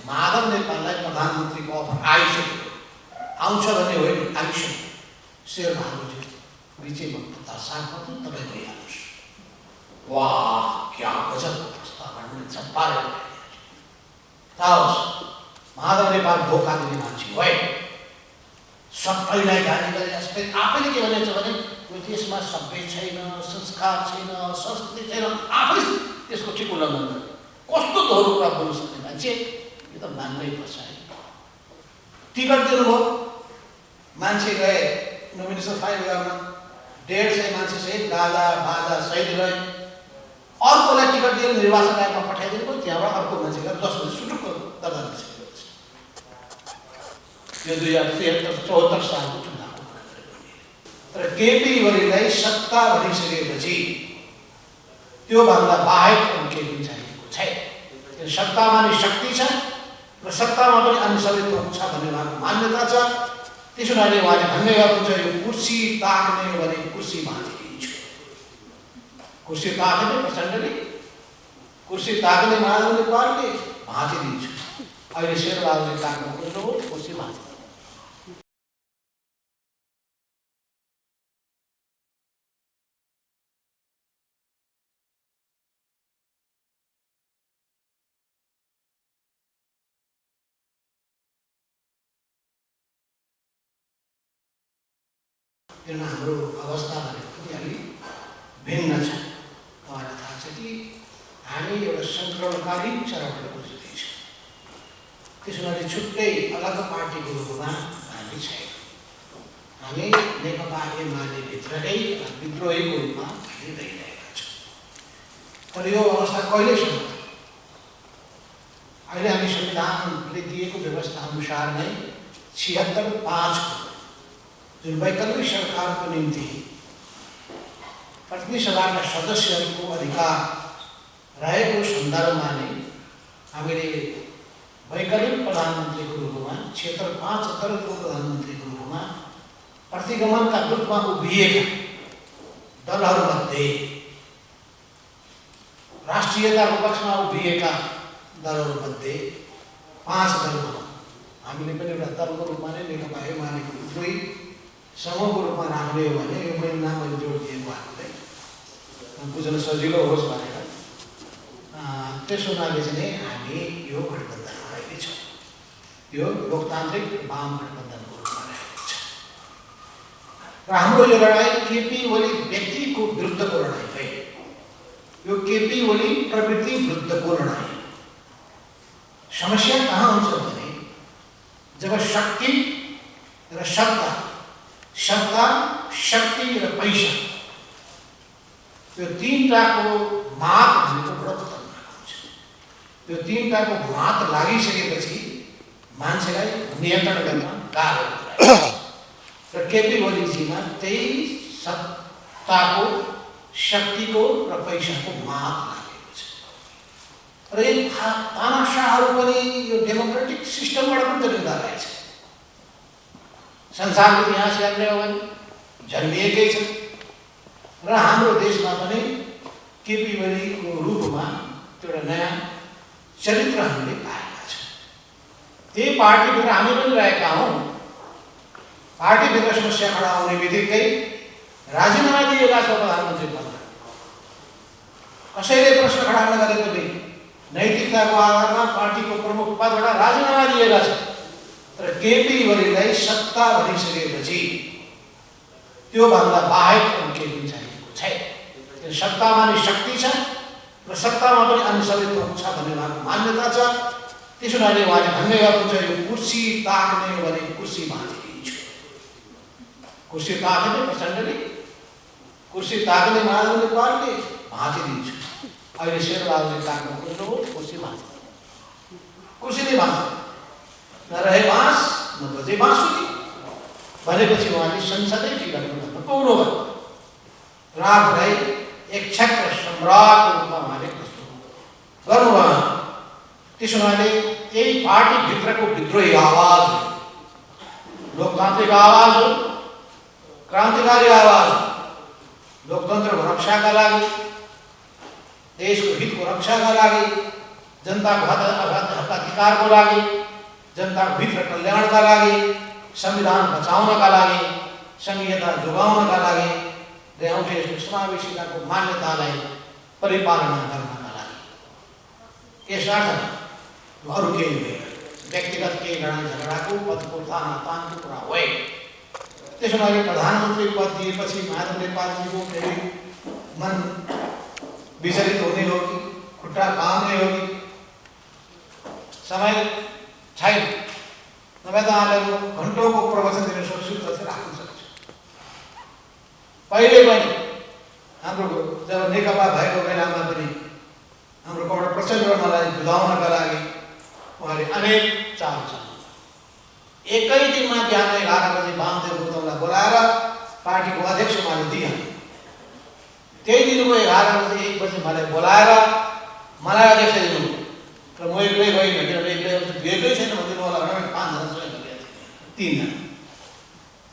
माधव नेपाललाई प्रधानमन्त्रीको अफर आइसक्यो, आउँछ भन्ने होइन, आइसक्यो। शेरबहादुरजी विजय ममता साथमा तपाईँ गइहाल्नुहोस्। वाह, क्या गजबको प्रस्ताव छप्पाएर ताओस्। माधव नेपाल धोका दिने मान्छे होइन, सबैलाई गाली गरे जस्तै आफैले के भनेछ भने यो देशमा सभ्य छैन, संस्कार छैन, संस्कृति छैन, आफै त्यसको ठिक उल्लङ्घन गरे। कस्तो दोहोरो कुरा बोल्न सक्ने मान्छे, यो त मान्नै पर्छ है। टिकट दिनुभयो, मान्छे गए नोमिनेसन फाइल गर्न, 150 मान्छे सहित गाजा बाजा सहित गए। अर्कोलाई टिकट दिएर निर्वाचन आयोगमा पठाइदिनु भयो, त्यहाँबाट अर्को मान्छे गएर 10 बजी सुटुक्क दर्ता गरिसक्यो। यो 2073-74 सालको चुनावको कुरा गरेको। तर केपी ओलीलाई सत्ता भनिसकेपछि त्योभन्दा बाहेक अरू केही पनि चाहिएको छैन। सत्तामा नै शक्ति छ र सत्तामा पनि अन्य सबै थोक छ भन्ने उहाँको मान्यता छ। त्यसो हुनाले उहाँले भन्ने गर्नुहुन्छ, यो कुर्सी ताक्ने हो भने कुर्सी भाँचिदिन्छु। कुर्सी ताक्ने प्रचण्डले, कुर्सी ताक्ने माधव नेपालले, भाँचिदिन्छु। अहिले शेरबहादुरले ताक्नु खोज्नु हो, कुर्सी भाँचिदिन्छ। किन हाम्रो अवस्था भनेको पनि अलि भिन्न छ। तपाईँलाई थाहा छ कि हामी एउटा सङ्क्रमणकारी चरणबाट गुज्रिँदैछौँ। त्यसो हुनाले छुट्टै अलग पार्टीको रूपमा हामी छैन। हामी नेकपा एमाले भित्रकै विद्रोहीको रूपमा हिँडिरहेका छौँ। तर यो अवस्था कहिलेसम्म? अहिले हामी संविधानले दिएको व्यवस्था अनुसार नै 76(5) जुन वैकल्पिक सरकारको निम्ति प्रतिनिधि सभाका सदस्यहरूको अधिकार रहेको सन्दर्भमा नै हामीले वैकल्पिक प्रधानमन्त्रीको रूपमा 76-75 प्रधानमन्त्रीको रूपमा प्रतिगमनका रूपमा उभिएका दलहरूमध्ये, राष्ट्रियताको पक्षमा उभिएका दलहरूमध्ये 5 दलमा हामीले पनि एउटा दलको रूपमा नै नेकपा एमालेको विद्रोही समूहको रूपमा राख्ने हो भने यो मैले नाम अहिले जोड दिएको हामीलाई बुझ्न सजिलो होस् भनेर। त्यसो हुनाले चाहिँ हामी यो गठबन्धनमा अहिले छौँ। यो लोकतान्त्रिक वाम गठबन्धनको रूपमा रहेको छ। र हाम्रो यो लडाइँ केपी ओली व्यक्तिको विरुद्धको लडाइँ होइन, यो केपी ओली प्रवृत्ति विरुद्धको लडाइँ। समस्या कहाँ हुन्छ भने जब शक्ति र सत्ता, सत्ता, शक्ति र पैसा, यो तीनटाको मात भनेको बडो खतरनाक हुन्छ। यो तीनटाको मात लागिसकेपछि मान्छेलाई नियन्त्रण गर्न गाह्रो हुन्छ। र केपी ओलीजीमा त्यही सत्ताको, शक्तिको र पैसाको मात लागेको छ। र यो तानाशाहहरू पनि यो डेमोक्रेटिक सिस्टमबाट पनि जन्मिँदा रहेछ। संसारको इतिहास हेर्ने हो भने जन्मिएकै छ। र हाम्रो देशमा पनि केपी ओलीको रूपमा एउटा नयाँ चरित्र हामीले पाएका छौँ। त्यही पार्टीभित्र हामी पनि रहेका हौँ। पार्टीभित्र समस्या खडा हुने बित्तिकै राजीनामा दिएका छ प्रधानमन्त्री पदमा। कसैले प्रश्न खडा नगरेको पनि नैतिकताको आधारमा पार्टीको प्रमुख पदबाट राजीनामा दिएका छ। तर केपी ओलीलाई सत्ता भनिसकेपछि त्योभन्दा बाहेक अरू केही पनि चाहिएको छैन। सत्तामा नै शक्ति छ र सत्तामा पनि अन्य सबै थोक छ भन्ने उहाँको मान्यता छ। त्यसो हुनाले उहाँले भन्ने गर्नुहुन्छ, यो कुर्सी ताक्ने हो भने कुर्सी भाँचिदिन्छु। कुर्सी ताक्ने प्रचण्डले, कुर्सी ताक्ने माधव नेपालले, भाँचिदिन्छु। अहिले शेरबहादुरले ताक्नु खोज्नु हो, कुर्सी भाँचिदिन्छ। कुर्सी नै भाँच्छ, नरहे बाँस नबजे बाँसुरी भनेपछि उहाँले संसदै टिकट गर्न पाउनु भयो। र आफूलाई एक क्षत्र सम्राटको रूपमा उहाँले प्रस्तुत गर्नुभयो। त्यसो हुनाले यही पार्टीभित्रको विद्रोही आवाज हो, लोकतान्त्रिक आवाज हो, क्रान्तिकारी आवाज हो। लोकतन्त्रको रक्षाका लागि, देशको हितको रक्षाका लागि जनताको हक अधिकारको लागि, जनताको भित्र कल्याणका लागि, संविधान बचाउनका लागि, संघीयता जोगाउनका लागि र एउटा यस्तो समावेशिताको मान्यतालाई परिपालना गर्नका लागि। यसर्थ अरू केही होइन, व्यक्तिगत केही लडाइँ झगडाको पदको तानातानको कुरा होइन। त्यसो भए प्रधानमन्त्री पद दिएपछि माधव नेपालजीको फेरि मन विचलित हुने हो कि खुट्टा काम्ने हो कि समय छैन। नभए त आफूले घन्टौँको प्रवचन दिन सक्छु, जति राख्न सक्छु। पहिले पनि हाम्रो जब नेकपा भएको बेलामा पनि हाम्रो कमरेड प्रचण्ड मलाई बुझाउनका लागि उहाँले अनेक चाल चलाउनु। एकै दिनमा बिहान 11 बजे वामदेव गौतमलाई बोलाएर पार्टीको अध्यक्ष उहाँले दिइहाल्नु। त्यही दिनको 11 बजे 1 बजे मलाई बोलाएर मलाई अध्यक्ष दिनु र म एक्लै गइनँ, किनभने एक्लै छैन भनिदिनु होला भने 5 जना स्वयं गएका थिए, 3 जना।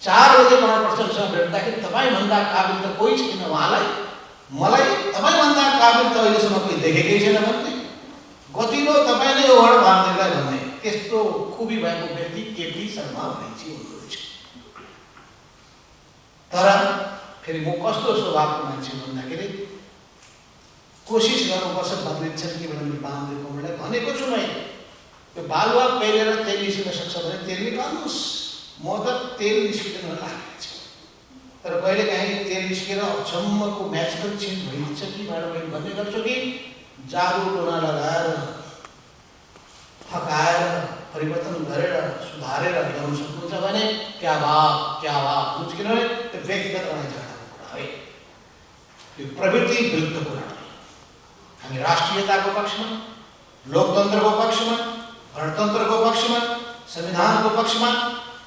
4 बजे कमरेड प्रचण्डसँग भेट्दाखेरि तपाईँभन्दा काबिल त कोही छैन उहाँलाई, मलाई तपाईँभन्दा काबिल त अहिलेसम्म कोही देखेकै छैन भन्ने, गतिलो तपाईँले ओहर वामदेवलाई भन्ने त्यस्तो खुबी भएको व्यक्ति केपी शर्मा ओलीजी हुनुहुन्छ। तर फेरि म कस्तो स्वभावको मान्छे भन्दाखेरि कोसिस गर्नुपर्छ बदलिन्छन् कि भनेर वामदेव कमरेडलाई भनेको छु मैले। त्यो बालुवा पेलेर तेल निस्किन सक्छ भने तेल निकाल्नुहोस्, म त तेल निस्किँदैन लागेको छ। तर कहिलेकाहीँ तेल निस्केर अचम्मको म्याजिकल चेन्ज भइन्छ कि भनेर मैले भन्ने गर्छु कि जादु टोना लगाएर फकाएर परिवर्तन गरेर सुधारेर ल्याउन सक्नुहुन्छ भने क्या बात हुन्छ। किनभने त्यो व्यक्तिगत लडाइँ झगडाको कुरा है, त्यो प्रवृत्ति विरुद्धको लडाइँ। हामी राष्ट्रियताको पक्षमा, लोकतन्त्रको पक्षमा, गणतन्त्रको पक्षमा, संविधानको पक्षमा,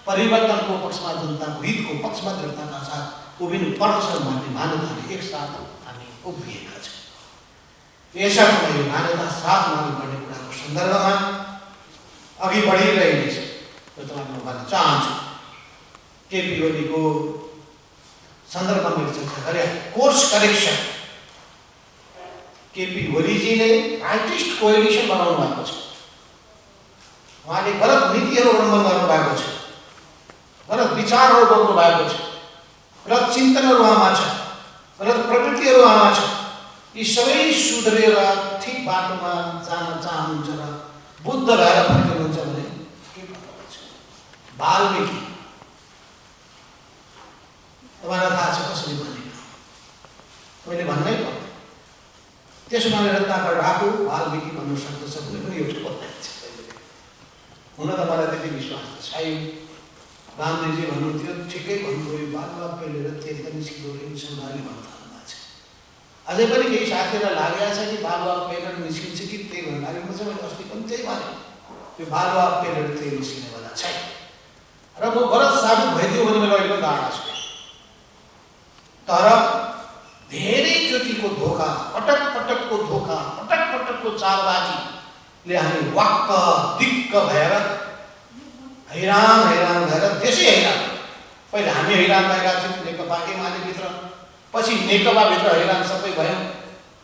परिवर्तनको पक्षमा, जनताको हितको पक्षमा दृढताका साथ उभिनु पर्छ भन्ने मान्यताले एकसाथ हामी उभिएका छौँ। यसर्थ यो मान्यता साथमा अघि बढ्ने कुराको सन्दर्भमा अघि बढिरहेछ र तपाईँलाई म भन्न चाहन्छु। केपी ओलीको सन्दर्भमा मैले चर्चा गरेँ, कोर्स करेक्सन। केपी ओलीजीले राइटिस्ट कोएलिसन बनाउनु भएको छ। उहाँले गलत नीतिहरू अवलम्बन गर्नुभएको छ, गलत विचारहरू बोक्नु भएको छ, गलत चिन्तनहरू उहाँमा छ, गलत प्रवृत्तिहरू उहाँमा छ। यी सबै सुध्रेर ठिक बाटोमा जान चाहनुहुन्छ र बुद्ध भएर फर्किनुहुन्छ भने के भन्नु छ। वाल्मीकि तपाईँलाई थाहा छ कसरी भनेको, मैले भन्नै पर्छ। त्यसो भने रत्नाकर डाकु वाल्मीकि भन्नु सक्दछ भने पनि एउटा बताइन्छ। हुन त मलाई त्यति विश्वास छैन। रामदेवजी भन्नुहुन्थ्यो ठिकै भन्नुभयो, बालुवा पेलेर तेल त निस्किँदो रहेछ उहाँले भन्नु थाल्नुभएको छ। अझै पनि केही साथीहरूलाई लागेको छ कि बालुवा पेलेर निस्किन्छ कि तेल भन्नु लागेको छ। मैले अस्ति पनि त्यही भने त्यो बालुवा पेलेर तेल निस्किनेवाला छैन र म गलत साबित भइदियो भने मैले अहिले पनि धारणा छु। तर धेरैचोटिको धोका, पटक पटकको चालबाजीले हामी वाक्क दिक्क भएर हैरान भएर त्यसै हैरान। पहिले हामी हैरान भएका थियौँ नेकपा एमालेभित्र, पछि नेकपाभित्र हैरान सबै भयौँ।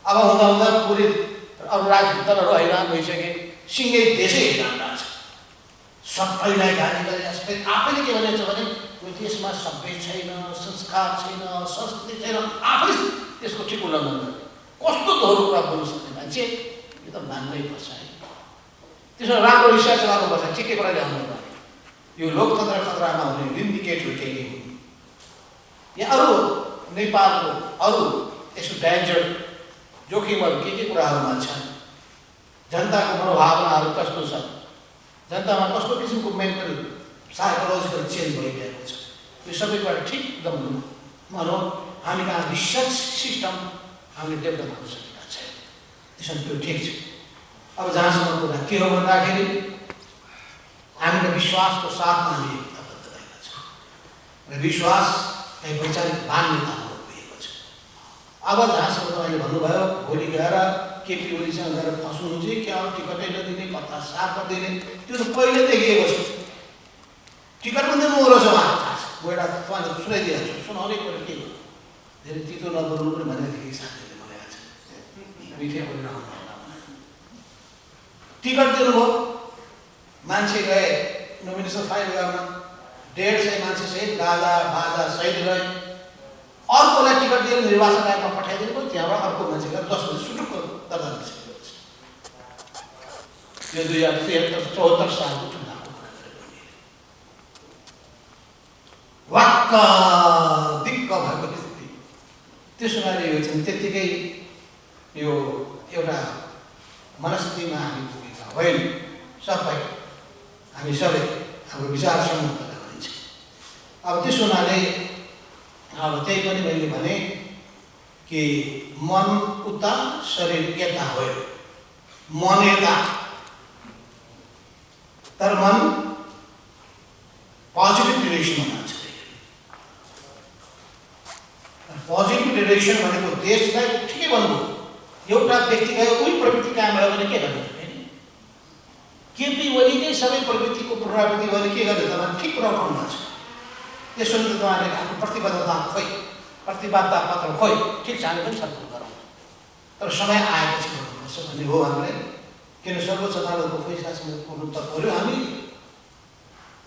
अब हुँदा पुरै अरू राजनीतिक दलहरू हैरान भइसके, सिँगै देशै हैरान भएको छ। सबैलाई गाली गरे जस्तै आफैले के भनेको छ भने यो देशमा सभ्य छैन, संस्कार छैन, संस्कृति छैन, आफै त्यसको ठिक उल्लङ्घन गर्ने। कस्तो दोहोरो कुरा बोल्नु सक्ने मान्छे, यो त मान्नै पर्छ है। त्यसमा राम्रो रिसर्च गर्नुपर्छ, के कुरा ल्याउनु पर्ने। यो लोकतन्त्र खतरामा हुने इन्डिकेटर के हुन् या अरू नेपालको अरू यस्तो डेन्जर जोखिमहरू के कुराहरूमा छन्, जनताको मनोभावनाहरू कस्तो छ, जनतामा कस्तो किसिमको मेन्टल साइकोलोजिकल चेन्ज भइरहेको छ, यो सबै कुरा ठिक एकदम भनौँ हामी कहाँ रिसर्च सिस्टम हामीले डेभलप गर्न सकेका छैन। त्यसमा त्यो ठिक छ। अब जहाँसम्म कुरा के हो भन्दाखेरि हामीले विश्वासको साथमा हामी एकताबद्ध रहेका छौँ र विश्वास एक वैचारिक मान्यतामा उभिएको छ। अब जहाँसम्म तपाईँले भन्नुभयो भोलि गएर केपी ओलीसँग गएर फस्नु चाहिँ क्या हो, टिकटै नदिने, कता साथ नदिने, त्यो त पहिले देखिएको छ। टिकट पनि दिनु रहेछ उहाँ, म एउटा तपाईँले सुनाइदिएको छु, सुनाउनै पऱ्यो। के हो धेरै तितो नबोल्नु पनि भनेदेखि साथीहरूले मलाई आज मिठै बोलेर आउनु टिकट दिनुभयो, मान्छे गए नोमिनेसन फाइल गर्न, 150 मान्छे सहित गाजा बाजा सहित गए। अर्कोलाई टिकट दिएर निर्वाचन आयोगमा पठाइदिनु भयो, त्यहाँबाट अर्को मान्छे गएर 10 बजे सुटुक्क दर्ता गरिसकेको छ। यो 2073-74 सालको चुनावको वाक्क दिक्क भएको स्थिति। त्यसो हुनाले यो चाहिँ त्यत्तिकै यो एउटा मनस्थितिमा हामी पुगेका होइन। हामी सबै हाम्रो विचार सम्मुखता भनिन्छ। अब त्यसो हुनाले अब त्यही पनि मैले भने कि मन उता शरीर यता हो, मन यता, तर मन पोजिटिभ डिरेक्सनमा जान्छ। पोजिटिभ डिरेक्सन भनेको देशलाई ठिकै भन्नुभयो, एउटा व्यक्तिलाई उही प्रवृत्ति कायम रह्यो भने के गर्ने? केपी ओलीकै सबै प्रवृत्तिको पुनरावृत्ति भने के गर्ने? तपाईँ ठिक कुरा उठाउनु भएको छ। त्यसो भने तपाईँले आफ्नो प्रतिबद्धता खोइ, प्रतिबद्धता पत्र खोइ, ठिक छ, हामी पनि छलफल गरौँ, तर समय आएपछि गर्नुपर्छ भन्ने हो हामीले। किन सर्वोच्च अदालतको फैसलासँग पुग्नु त पर्यो हामी।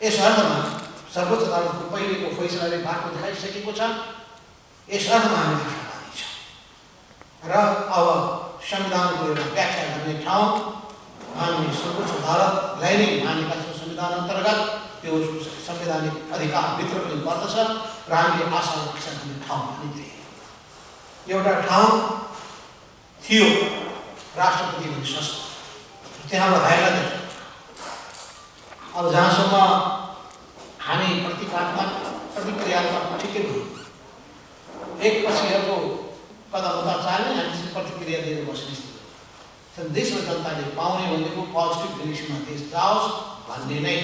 यस अर्थमा सर्वोच्च अदालतको पहिलेको फैसलाले बाटो देखाइसकेको छ। यस अर्थमा हामी आशावादी छौँ र अब संविधानको एउटा व्याख्या गर्ने ठाउँ हामी सर्वोच्च अदालतलाई नै मानेका छौँ। संविधान अन्तर्गत त्यो संवैधानिक अधिकारभित्र पनि पर्दछ र हामीले आशा रक्षा गर्ने ठाउँ पनि त्यही एउटा ठाउँ थियो, राष्ट्रपति भन्ने संस्था, त्यहाँबाट भएन। अब जहाँसम्म हामी प्रतिक्रियात्मक ठिकै भयो, एकपछि अर्को कदम उता चाल्ने, हामी प्रतिक्रिया दिएर बस्ने स्थिति। देश र जनताले पाउने भनेको पोजिटिभ डिरेक्सनमा देश जाओस् भन्ने नै,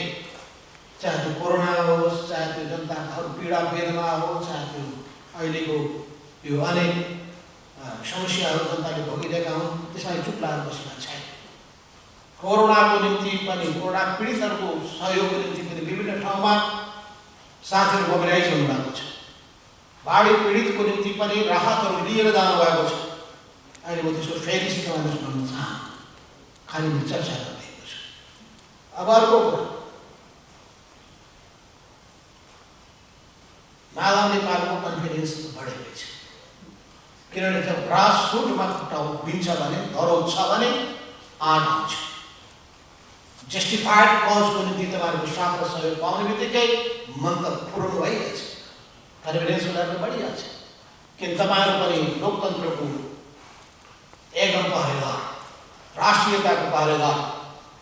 चाहे त्यो कोरोना होस्, चाहे त्यो जनताहरू पीडा वेदना होस्, चाहे त्यो अहिलेको यो अनेक समस्याहरू जनताले भोगिरहेका हुन्, त्यसमा चुप लागेर बसेका छैन। कोरोनाको निम्ति पनि, कोरोना पीडितहरूको सहयोगको निम्ति पनि विभिन्न ठाउँमा साथीहरू मोबिलाइज हुनुभएको छ। बाढी पीडितको निम्ति पनि राहतहरू लिएर जानुभएको छ। अहिले म त्यसको फेरि सिकाउन सुनाउन चाहन्छु, खालि म चर्चा गरिरहेको छु। अब अर्को कुरा, माधव नेपालको कन्फिडेन्स बढेको छ। किनभने जब ग्रास रुटमा खुट्टा उभिन्छ भने, धरोहर छ भने आँट हुन्छ। जस्टिफाइड कजको निम्ति तपाईँहरूको साथ र सहयोग पाउने बित्तिकै मन त पुरानो भइहाल्छ, कन्फिडेन्स उनीहरूको बढिहाल्छ। किन तपाईँहरू पनि लोकतन्त्रको एकदम पहरेदार, राष्ट्रियताको पहरेदार,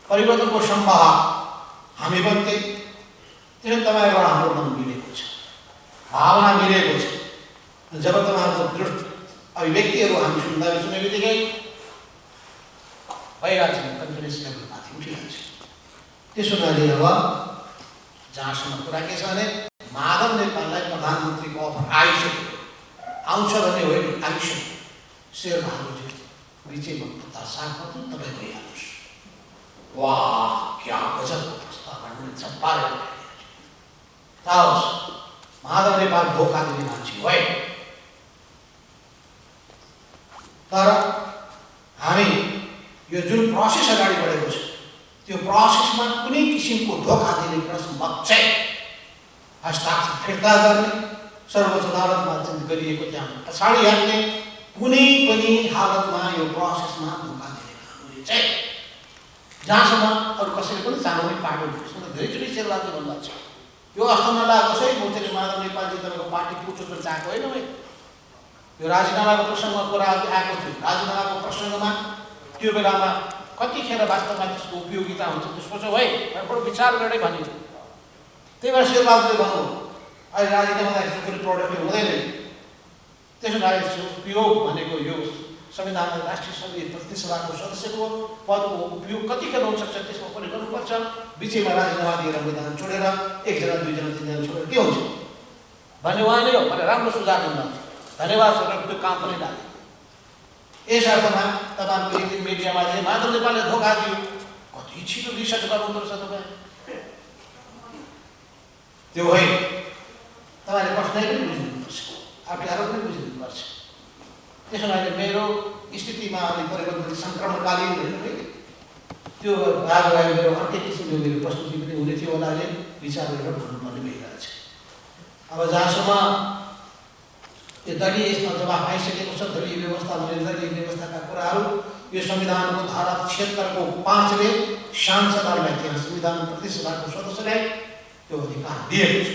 परिवर्तनको सम्भावना हामी पनि त्यही। त्यसैले तपाईँहरूबाट हाम्रो मन मिलेको छ, भावना मिलेको छ। जब तपाईँहरूको दृढ अभिव्यक्तिहरू हामी सुने बित्तिकै भइरहेको छ, कन्फिडेन्स लेभल माथि उठिरहेको छ। त्यसो हुनाले अब जहाँसम्म कुरा के छ भने, माधव नेपाललाई प्रधानमन्त्रीको अफर आइसक्यो, आउँछ भन्ने होइन, आइसक्यो। शेरबहादुरजी बिचैमा पत्ता सार्नु तपाईँ भइहाल्नुहोस्। वाह, क्या गजबको प्रस्ताव छप्पाएर माधव नेपाल धोका दिने मान्छे होइन। तर हामी यो जुन प्रोसेस अगाडि बढेको छ, त्यो प्रोसेसमा कुनै किसिमको धोका दिने प्रश्न चाहिँ हस्ताक्षर फिर्ता गर्ने, सर्वोच्च अदालतमा गरिएको त्यहाँ पछाडि हाल्ने, कुनै पनि हालतमा यो प्रोसेसमा धोका दिने काम चाहिँ जहाँसम्म अरू कसैले पनि चाहने पार्टी धेरैचोटि शेरबहादुर भन्नुभएको छ। यो अवस्था नलागोस् है, म चाहिँ माधव नेपालजी तपाईँको पार्टी फुटुस चाहेको होइन। यो राजीनामाको प्रसङ्गमा कुरा आएको थियो। राजीनामाको प्रसङ्गमा त्यो बेलामा कतिखेर वास्तवमा त्यसको उपयोगिता हुन्छ त्यो सोचो है, बडो विचार गरेरै भनियो। त्यही भएर शेरबहादुरले भन्नुभयो अहिले राजीनामा यस्तो कुनै प्रोडक्टिभ हुँदैन। त्यसो भए उपयोग भनेको यो संविधानमा राष्ट्रिय सङ्घीय प्रतिनिधि सभाको सदस्यको पदको उपयोग कतिखेर हुनसक्छ त्यसमा पनि गर्नुपर्छ। बिचैमा राजीनामा दिएर मैदान छोडेर 1 जना 2 जना 3 जना छोडेर के हुन्छ भन्ने उहाँ नै हो भनेर राम्रो सुझाव दिनुभएको छ। धन्यवाद सरकारको त्यो काम पनि लाग्यो। यस अर्थमा तपाईँको एक दिन मिडियामा चाहिँ माधव नेपालले धोका दियो, कति छिटो रिसर्च गर्नुहुँदो रहेछ तपाईँ। त्यो होइन, तपाईँले कठिनाइ पनि बुझ्नुपर्छ, अप्ठ्यारो पनि बुझ्नुपर्छ। त्यसो भए मेरो स्थितिमा अलिक परिवर्तन सङ्क्रमणकालीन होइन, त्यो रागवाई मेरो अर्कै किसिमको मेरो प्रस्तुति पनि हुने थियो होलाले विचार गरेर भन्नुपर्ने भइरहेको छ। अब जहाँसम्म यो दलीय जब आइसकेको छ दलीय व्यवस्था निर्दलीय व्यवस्थाका कुराहरू, यो संविधानको धारा 76 को 5 ले सांसदहरूलाई त्यहाँ संविधान प्रतिसभाको सदस्यलाई त्यो अधिकार दिएको छ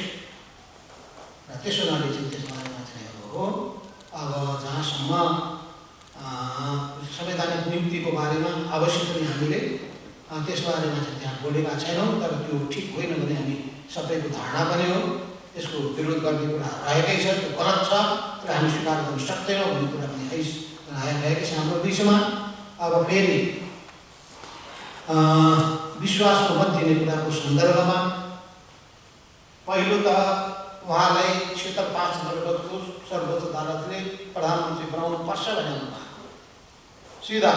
र त्यसो हुनाले चाहिँ त्यस बारेमा चाहिँ अब जहाँसम्म संवैधानिक नियुक्तिको बारेमा अवश्य पनि हामीले त्यस बारेमा चाहिँ त्यहाँ बोलेका छैनौँ, तर त्यो ठिक होइन भने हामी सबैको धारणा पनि हो। त्यसको विरोध गर्ने कुरा रहेकै छ, त्यो गलत छ र हामी स्वीकार गर्न सक्दैनौँ भन्ने कुरा पनि आइरहेकै छ हाम्रो बिचमा। अब फेरि विश्वासको मत दिने कुराको सन्दर्भमा पहिलो त उहाँलाई क्षेत्र 5 अन्तर्गतको सर्वोच्च अदालतले प्रधानमन्त्री बनाउनु पर्छ भनेर सिधा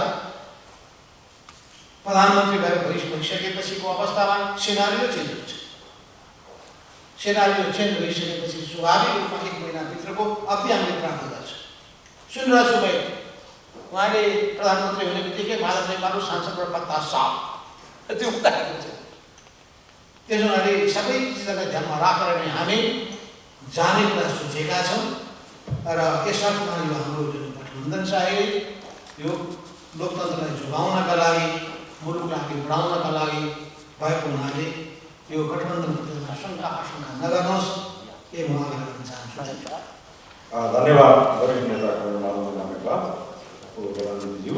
प्रधानमन्त्री भइसकेपछिको अवस्थामा सिनारियो चेन्ज हुन्छ। सिनारियो चेन्ज भइसकेपछि स्वाभाविक रूपमा 1 महिनाभित्रको अवधि हामीले प्राप्त गर्छौँ। सुनिरहेको छु मैले उहाँले प्रधानमन्त्री हुने बित्तिकै माधव नेपालको सांसदबाट पत्ता साफ त्यो उठाएको छ। त्यसो हुनाले सबै चिजलाई ध्यानमा राखेर नै हामी जाने कुरा सोचेका छौँ र यसर्थमा यो हाम्रो जुन गठबन्धन चाहिए यो लोकतन्त्रलाई जोगाउनका लागि मुलुकलाई अघि बढाउनका लागि भएको हुनाले यो गठबन्धनप्रति शङ्का आशंका नगर्नुहोस्, यही म आग्रह गर्न चाहन्छु। धन्यवाद वरिष्ठ नेता कर्णेल माधव नेपाल।